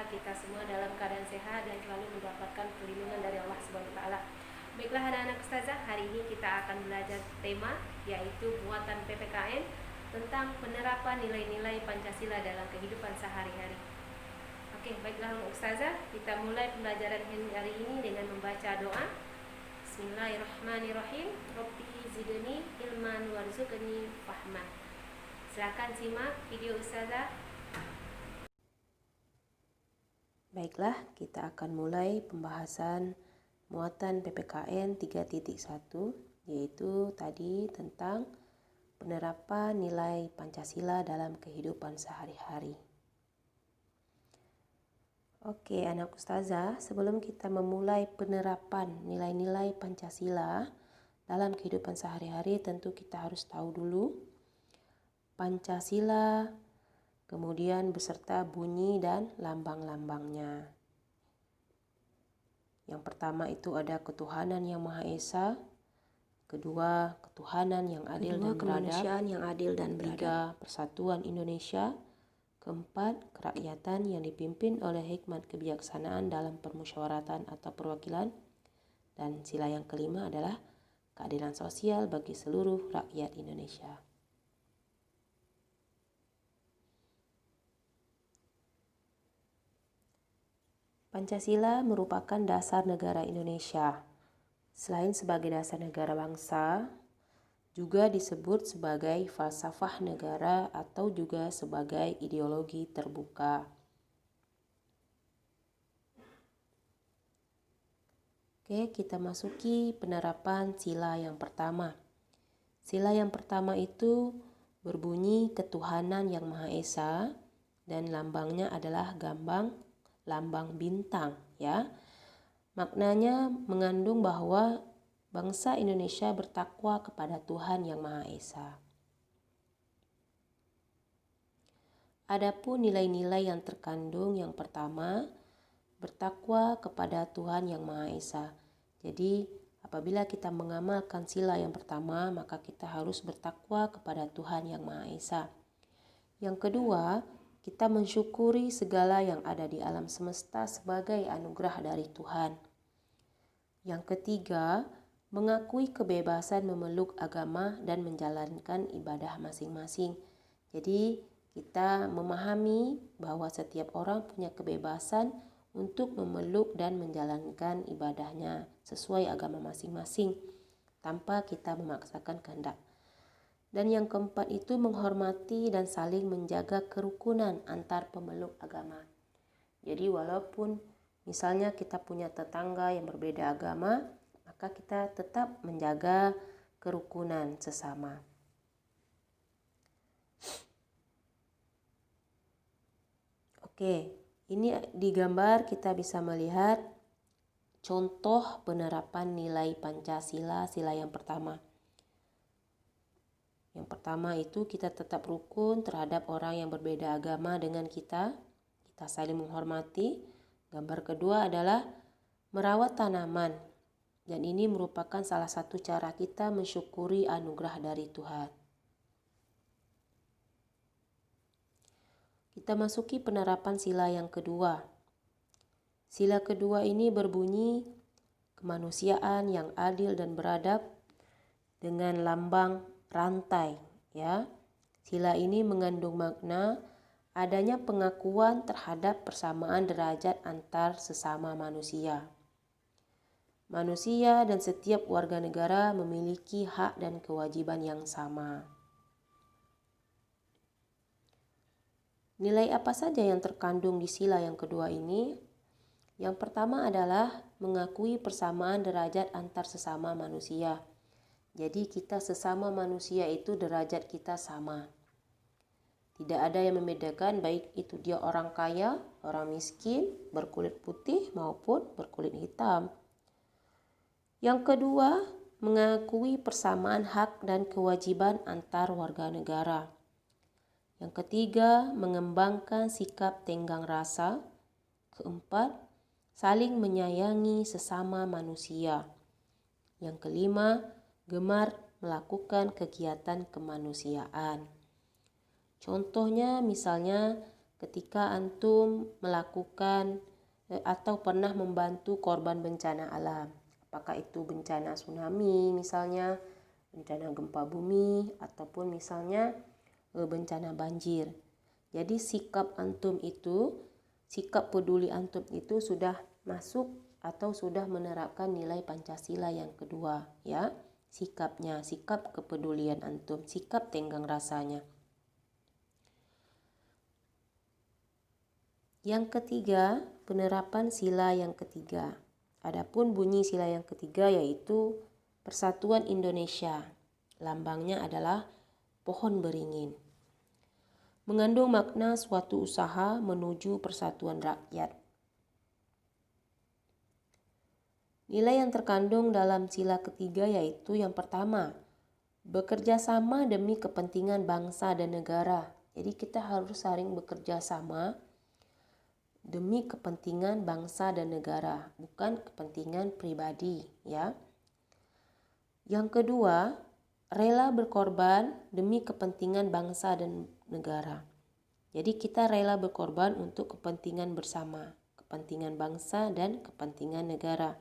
kita semua dalam keadaan sehat dan selalu mendapatkan perlindungan dari Allah Subhanahu wa taala. Baiklah anak-anak ustazah, hari ini kita akan belajar tema yaitu muatan PPKN tentang penerapan nilai-nilai Pancasila dalam kehidupan sehari-hari. Oke, baiklah ustazah, kita mulai pembelajaran hari ini dengan membaca doa. Bismillahirrahmanirrahim. Rabbi zidni ilman warzuqni fahman. Silakan simak video ustazah. Baiklah, kita akan mulai pembahasan muatan PPKN 3.1, yaitu tadi tentang penerapan nilai Pancasila dalam kehidupan sehari-hari. Oke, anak ustazah, sebelum kita memulai penerapan nilai-nilai Pancasila dalam kehidupan sehari-hari, tentu kita harus tahu dulu Pancasila, kemudian beserta bunyi dan lambang-lambangnya. Yang pertama itu ada ketuhanan yang Maha Esa, kedua ketuhanan yang adil dan beradab, kemanusiaan yang adil dan beradab, tiga persatuan Indonesia, keempat kerakyatan yang dipimpin oleh hikmat kebijaksanaan dalam permusyawaratan atau perwakilan, dan sila yang kelima adalah keadilan sosial bagi seluruh rakyat Indonesia. Pancasila merupakan dasar negara Indonesia. Selain sebagai dasar negara bangsa, juga disebut sebagai falsafah negara atau juga sebagai ideologi terbuka. Oke, kita masuki penerapan sila yang pertama. Sila yang pertama itu berbunyi ketuhanan yang Maha Esa dan lambangnya adalah lambang bintang, ya. Maknanya mengandung bahwa bangsa Indonesia bertakwa kepada Tuhan yang Maha Esa. Adapun nilai-nilai yang terkandung yang pertama, bertakwa kepada Tuhan yang Maha Esa. Jadi, apabila kita mengamalkan sila yang pertama, maka kita harus bertakwa kepada Tuhan yang Maha Esa. Yang kedua, kita mensyukuri segala yang ada di alam semesta sebagai anugerah dari Tuhan. Yang ketiga, mengakui kebebasan memeluk agama dan menjalankan ibadah masing-masing. Jadi, kita memahami bahwa setiap orang punya kebebasan untuk memeluk dan menjalankan ibadahnya sesuai agama masing-masing tanpa kita memaksakan kehendak. Dan yang keempat itu menghormati dan saling menjaga kerukunan antar pemeluk agama. Jadi walaupun misalnya kita punya tetangga yang berbeda agama, maka kita tetap menjaga kerukunan sesama. Oke, ini di gambar kita bisa melihat contoh penerapan nilai Pancasila sila yang pertama. Yang pertama itu kita tetap rukun terhadap orang yang berbeda agama dengan kita saling menghormati. Gambar kedua adalah merawat tanaman, dan ini merupakan salah satu cara kita mensyukuri anugerah dari Tuhan. Kita masuki penerapan sila yang kedua. Sila kedua ini berbunyi kemanusiaan yang adil dan beradab dengan lambang rantai, ya. Sila ini mengandung makna adanya pengakuan terhadap persamaan derajat antar sesama manusia. Manusia dan setiap warga negara memiliki hak dan kewajiban yang sama. Nilai apa saja yang terkandung di sila yang kedua ini? Yang pertama adalah mengakui persamaan derajat antar sesama manusia. Jadi kita sesama manusia itu derajat kita sama. Tidak ada yang membedakan baik itu dia orang kaya, orang miskin, berkulit putih maupun berkulit hitam. Yang kedua, mengakui persamaan hak dan kewajiban antar warga negara. Yang ketiga, mengembangkan sikap tenggang rasa. Keempat, saling menyayangi sesama manusia. Yang kelima, gemar melakukan kegiatan kemanusiaan. Contohnya misalnya ketika antum melakukan atau pernah membantu korban bencana alam. Apakah itu bencana tsunami misalnya, bencana gempa bumi, ataupun misalnya bencana banjir. Jadi sikap peduli antum itu sudah masuk atau sudah menerapkan nilai Pancasila yang kedua, ya. Sikapnya, sikap kepedulian antum, sikap tenggang rasanya. Yang ketiga, penerapan sila yang ketiga. Adapun bunyi sila yang ketiga yaitu Persatuan Indonesia. Lambangnya adalah pohon beringin. Mengandung makna suatu usaha menuju persatuan rakyat. Nilai yang terkandung dalam sila ketiga yaitu yang pertama, bekerja sama demi kepentingan bangsa dan negara. Jadi kita harus saling bekerja sama demi kepentingan bangsa dan negara, bukan kepentingan pribadi, ya. Yang kedua, rela berkorban demi kepentingan bangsa dan negara. Jadi kita rela berkorban untuk kepentingan bersama, kepentingan bangsa dan kepentingan negara,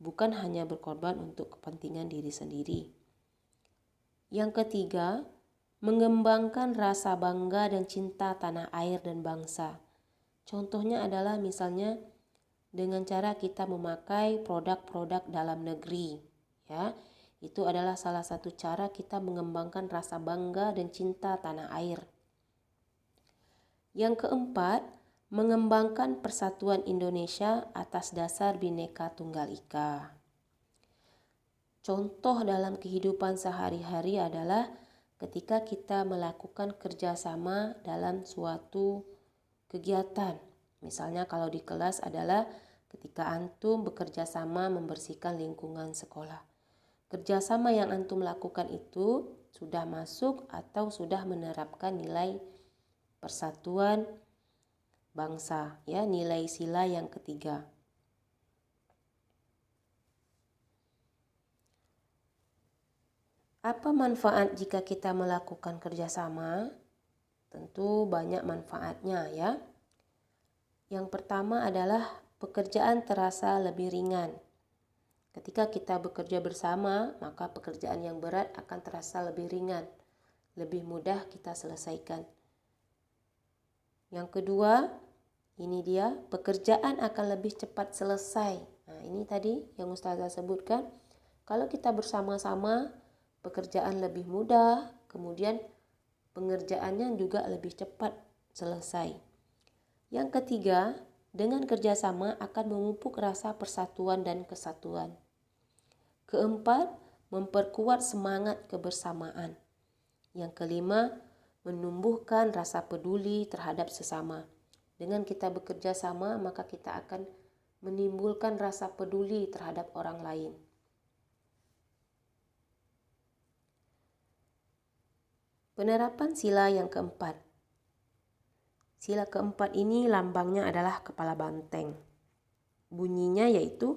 bukan hanya berkorban untuk kepentingan diri sendiri. Yang ketiga, mengembangkan rasa bangga dan cinta tanah air dan bangsa. Contohnya adalah misalnya dengan cara kita memakai produk-produk dalam negeri, ya. Itu adalah salah satu cara kita mengembangkan rasa bangga dan cinta tanah air. Yang keempat, mengembangkan persatuan Indonesia atas dasar Bhinneka Tunggal Ika. Contoh dalam kehidupan sehari-hari adalah ketika kita melakukan kerjasama dalam suatu kegiatan. Misalnya kalau di kelas adalah ketika antum bekerja sama membersihkan lingkungan sekolah. Kerjasama yang antum lakukan itu sudah masuk atau sudah menerapkan nilai persatuan bangsa, ya, nilai sila yang ketiga. Apa manfaat jika kita melakukan kerjasama? Tentu banyak manfaatnya, ya. Yang pertama adalah pekerjaan terasa lebih ringan. Ketika kita bekerja bersama, maka pekerjaan yang berat akan terasa lebih ringan, lebih mudah kita selesaikan. Yang kedua, ini dia, pekerjaan akan lebih cepat selesai. Nah, ini tadi yang Ustazah sebutkan. Kalau kita bersama-sama, pekerjaan lebih mudah, kemudian pengerjaannya juga lebih cepat selesai. Yang ketiga, dengan kerjasama akan memupuk rasa persatuan dan kesatuan. Keempat, memperkuat semangat kebersamaan. Yang kelima, menumbuhkan rasa peduli terhadap sesama. Dengan kita bekerja sama, maka kita akan menimbulkan rasa peduli terhadap orang lain. Penerapan sila yang keempat. Sila keempat ini lambangnya adalah kepala banteng. Bunyinya yaitu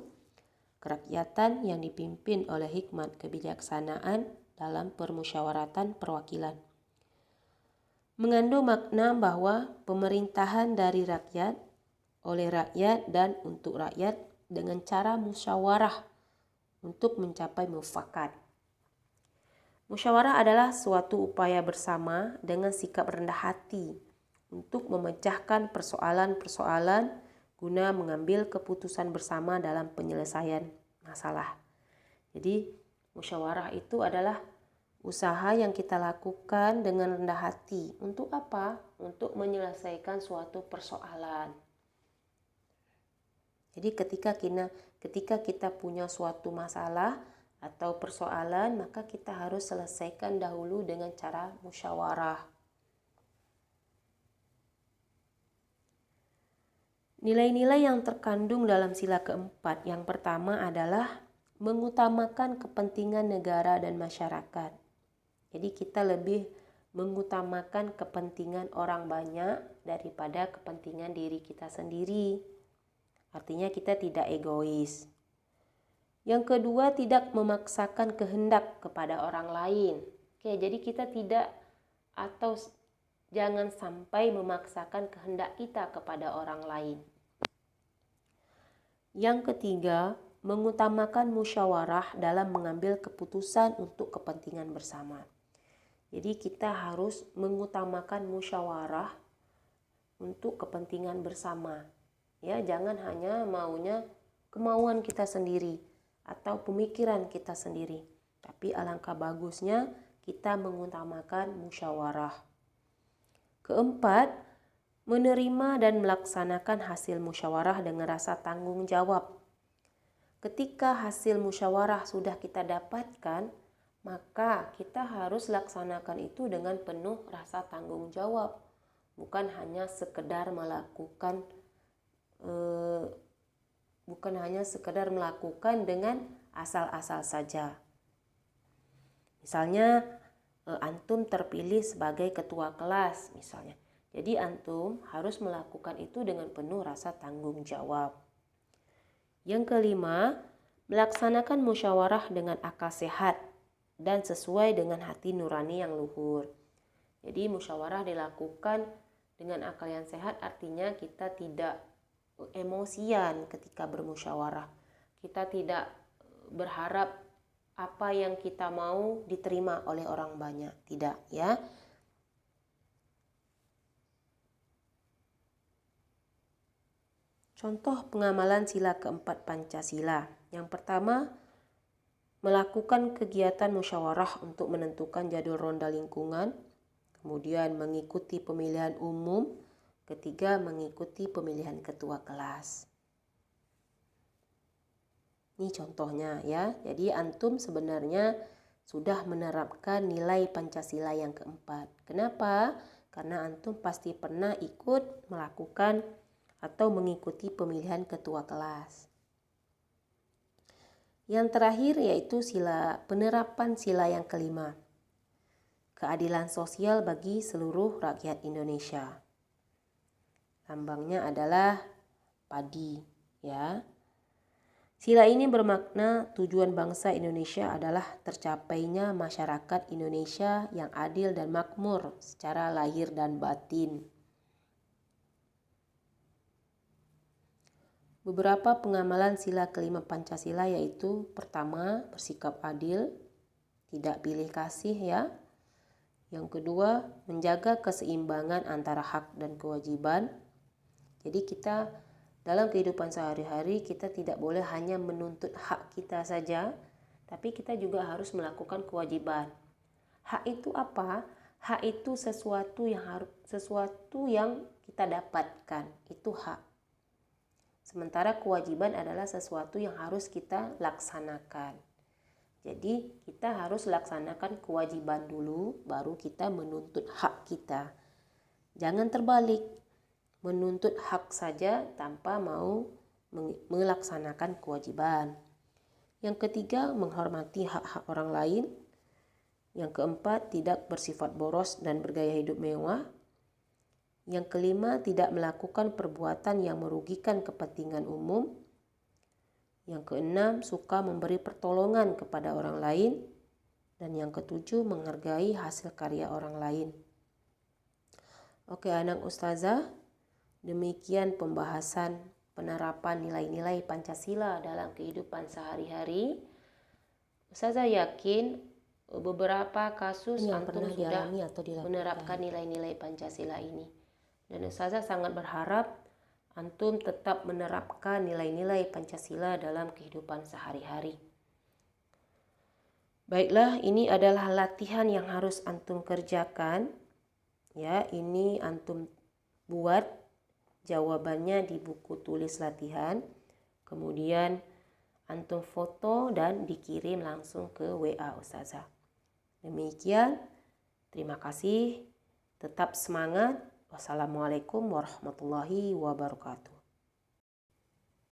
kerakyatan yang dipimpin oleh hikmat kebijaksanaan dalam permusyawaratan perwakilan. Mengandung makna bahwa pemerintahan dari rakyat, oleh rakyat dan untuk rakyat dengan cara musyawarah untuk mencapai mufakat. Musyawarah adalah suatu upaya bersama dengan sikap rendah hati untuk memecahkan persoalan-persoalan guna mengambil keputusan bersama dalam penyelesaian masalah. Jadi, musyawarah itu adalah usaha yang kita lakukan dengan rendah hati. Untuk apa? Untuk menyelesaikan suatu persoalan. Jadi ketika kita punya suatu masalah atau persoalan, maka kita harus selesaikan dahulu dengan cara musyawarah. Nilai-nilai yang terkandung dalam sila keempat yang pertama adalah mengutamakan kepentingan negara dan masyarakat. Jadi kita lebih mengutamakan kepentingan orang banyak daripada kepentingan diri kita sendiri. Artinya kita tidak egois. Yang kedua, tidak memaksakan kehendak kepada orang lain. Oke, jadi kita tidak atau Jangan sampai memaksakan kehendak kita kepada orang lain. Yang ketiga, mengutamakan musyawarah dalam mengambil keputusan untuk kepentingan bersama. Jadi kita harus mengutamakan musyawarah untuk kepentingan bersama. Ya, jangan hanya kemauan kita sendiri atau pemikiran kita sendiri. Tapi alangkah bagusnya kita mengutamakan musyawarah. Keempat, menerima dan melaksanakan hasil musyawarah dengan rasa tanggung jawab. Ketika hasil musyawarah sudah kita dapatkan, maka kita harus laksanakan itu dengan penuh rasa tanggung jawab. Bukan hanya sekedar melakukan dengan asal-asal saja. Misalnya antum terpilih sebagai ketua kelas misalnya. Jadi antum harus melakukan itu dengan penuh rasa tanggung jawab. Yang kelima, melaksanakan musyawarah dengan akal sehat dan sesuai dengan hati nurani yang luhur. Jadi musyawarah dilakukan dengan akal yang sehat, artinya kita tidak emosian ketika bermusyawarah. Kita tidak berharap apa yang kita mau diterima oleh orang banyak, tidak ya. Contoh pengamalan sila keempat Pancasila. Yang pertama, melakukan kegiatan musyawarah untuk menentukan jadwal ronda lingkungan. Kemudian mengikuti pemilihan umum. Ketiga, mengikuti pemilihan ketua kelas. Ini contohnya ya. Jadi antum sebenarnya sudah menerapkan nilai Pancasila yang keempat. Kenapa? Karena antum pasti pernah ikut melakukan atau mengikuti pemilihan ketua kelas. Yang terakhir yaitu penerapan sila yang kelima. Keadilan sosial bagi seluruh rakyat Indonesia. Lambangnya adalah padi, ya. Sila ini bermakna tujuan bangsa Indonesia adalah tercapainya masyarakat Indonesia yang adil dan makmur secara lahir dan batin. Beberapa pengamalan sila kelima Pancasila yaitu pertama, bersikap adil, tidak pilih kasih ya. Yang kedua, menjaga keseimbangan antara hak dan kewajiban. Jadi kita dalam kehidupan sehari-hari kita tidak boleh hanya menuntut hak kita saja, tapi kita juga harus melakukan kewajiban. Hak itu apa? Hak itu sesuatu yang kita dapatkan, itu hak. Sementara kewajiban adalah sesuatu yang harus kita laksanakan. Jadi kita harus laksanakan kewajiban dulu, baru kita menuntut hak kita. Jangan terbalik, menuntut hak saja tanpa mau melaksanakan kewajiban. Yang ketiga, menghormati hak-hak orang lain. Yang keempat, tidak bersifat boros dan bergaya hidup mewah. Yang kelima, tidak melakukan perbuatan yang merugikan kepentingan umum. Yang keenam, suka memberi pertolongan kepada orang lain. Dan yang ketujuh, menghargai hasil karya orang lain. Oke anak ustazah, demikian pembahasan penerapan nilai-nilai Pancasila dalam kehidupan sehari-hari. Ustazah yakin beberapa kasus antum sudah menerapkan nilai-nilai Pancasila ini. Dan ustazah sangat berharap antum tetap menerapkan nilai-nilai Pancasila dalam kehidupan sehari-hari. Baiklah, ini adalah latihan yang harus antum kerjakan. Ya, ini antum buat jawabannya di buku tulis latihan. Kemudian antum foto dan dikirim langsung ke WA ustazah. Demikian, terima kasih. Tetap semangat. Wassalamualaikum warahmatullahi wabarakatuh.